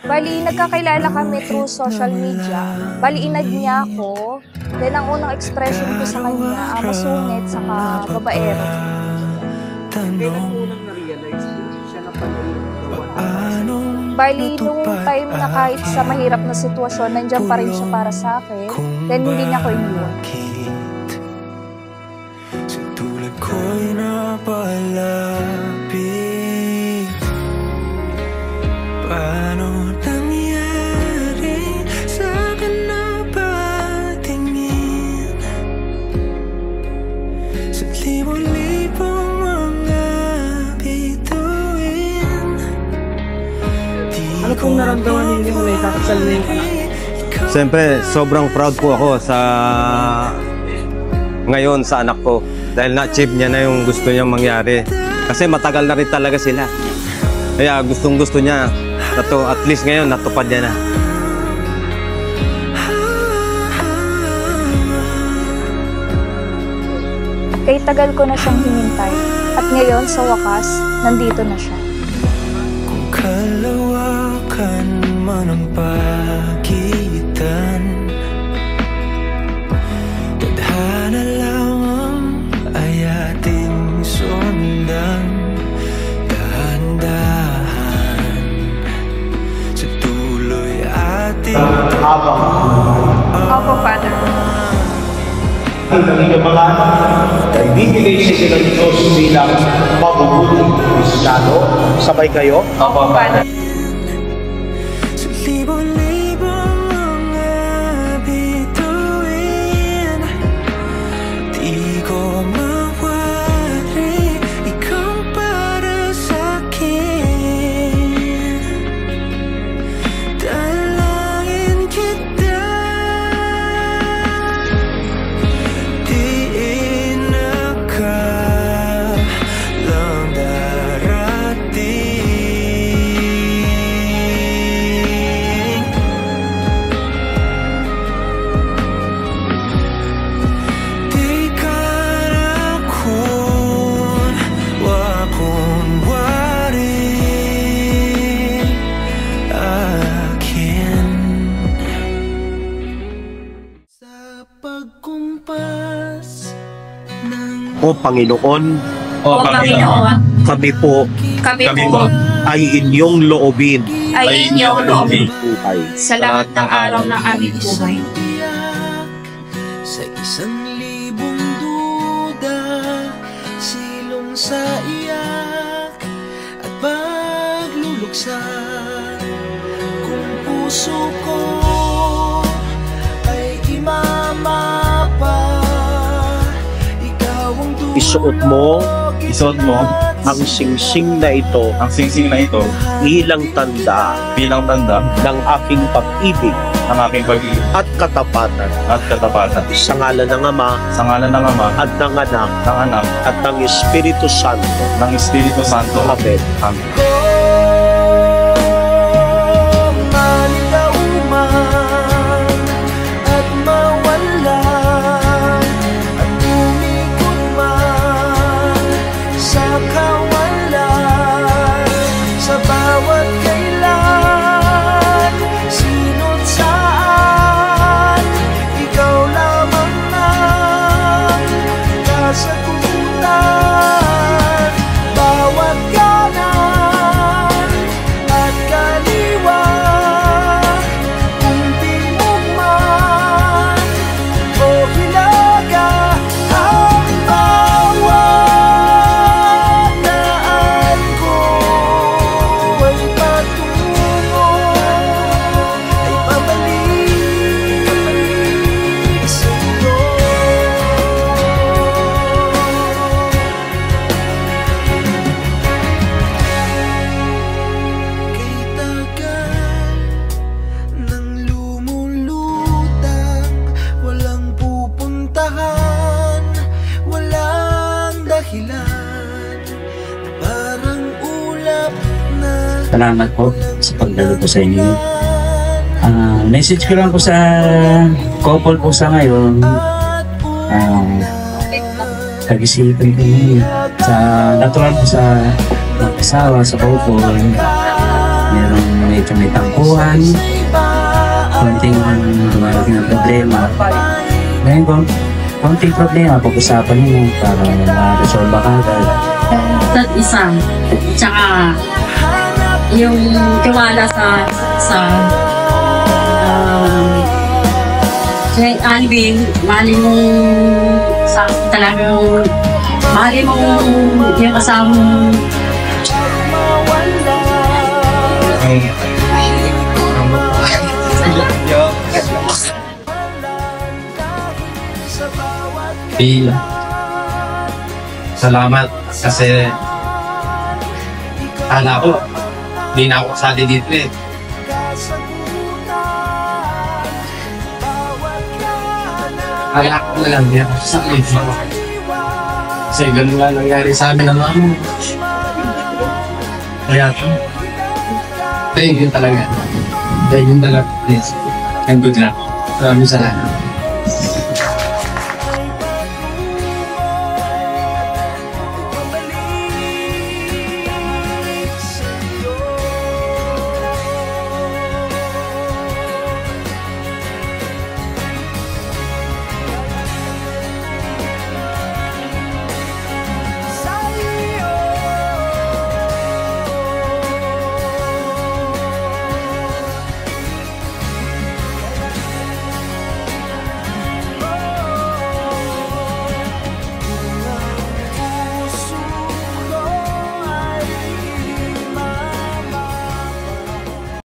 Bali, nagkakilala kami through social media. Bali, inad niya ako. Then, ang unang expression ko sa kanya, masungit, saka babaero. Kailan mo unang na-realize siya na pala yung gawa? Bali, nung time na kahit sa mahirap na sitwasyon, nandiyan pa rin siya para sa akin. Then, hindi niya ko iniwan. Sa tulad ko'y napalapit. Paano nangyari sa akin na patingin? Sa libo-libong mga bituin. Ano pong naramdaman ninyo na ikakasal na yung anak? Siyempre, sobrang proud po ako ngayon sa anak ko. Dahil na-achieve niya na yung gusto niyang mangyari. Kasi matagal na rin talaga sila. Kaya gustong-gusto niya. At least ngayon, natupad niya na. Kay tagal ko na siyang hinintay. At ngayon, sa wakas, nandito na siya. Kung kalawakan man ang pagitan, tadhana lamang ay ating sundan. Dahan-dahan sa tuloy ating Opo, Father. Ang inyong mga anak ay bibigay sa inyo ng Diyos bilang mabubuting Kristiyano. Sabay kayo? Opo, Father. sa libo-libong mga bituin. Di ko mawari ikaw para sa'kin. Dalangin kita, diin akalang darating. Di ka na kun wakunwari akin. Sa pagkumpas ng O Panginoon, O Panginoon, kami po kami po ay inyong loobin ay inyong loobin buhay. sa lahat ng araw ng aming buhay. tiyak sa 1,000 duda, silong sa iyak at pagluluksa. Kung puso ko ay imamapa, ikaw ang Isuot mo Isuot mo ang singsing na ito ang singsing na ito bilang tanda bilang tanda ng aking pag-ibig ng aking pag-ibig at katapatan at katapatan. sa ngalan ng Ama Sa ngalan ng Ama, at ng Anak ng Anak, at ng Espiritu Santo. ng Espiritu Santo. Amen. Amen. Maligaw man at mawala at umikot man sa kawalan, sa bawat kailan, sino't saan, ikaw lamang ang kasagutan. Bawat kanan at kaliwa, kung timog man o hilaga, ang bawat daan ko ay patungo, ay pabalik sa iyo. Kay tagal nang lumulutang, walang pupuntahan, walang dahilan, parang ulap na Salamat po sa pagdalo ko sa inyo. Message ko lang po sa couple po sa ngayon. Pag-isipan ko ngayon. Sa natural po sa mag-asawa, sa couple. Merong medyo may tangkuhan, konting dumarating na problema. Ngayon, konting problema, pag-usapan nyo para ma-resolve ka agad. At isa, tsaka yung tiwala kay Alvin, mali mong sa talagang mali mong yung kasama mong salamat kasi kala ko di na ako kasali dito eh. Kaya ko na lang di ako kasali dito. Kasi ganun nga nangyari sa amin ng mama mo. Kaya thank you talaga. Thank you talaga. Please. And good luck. Maraming salamat.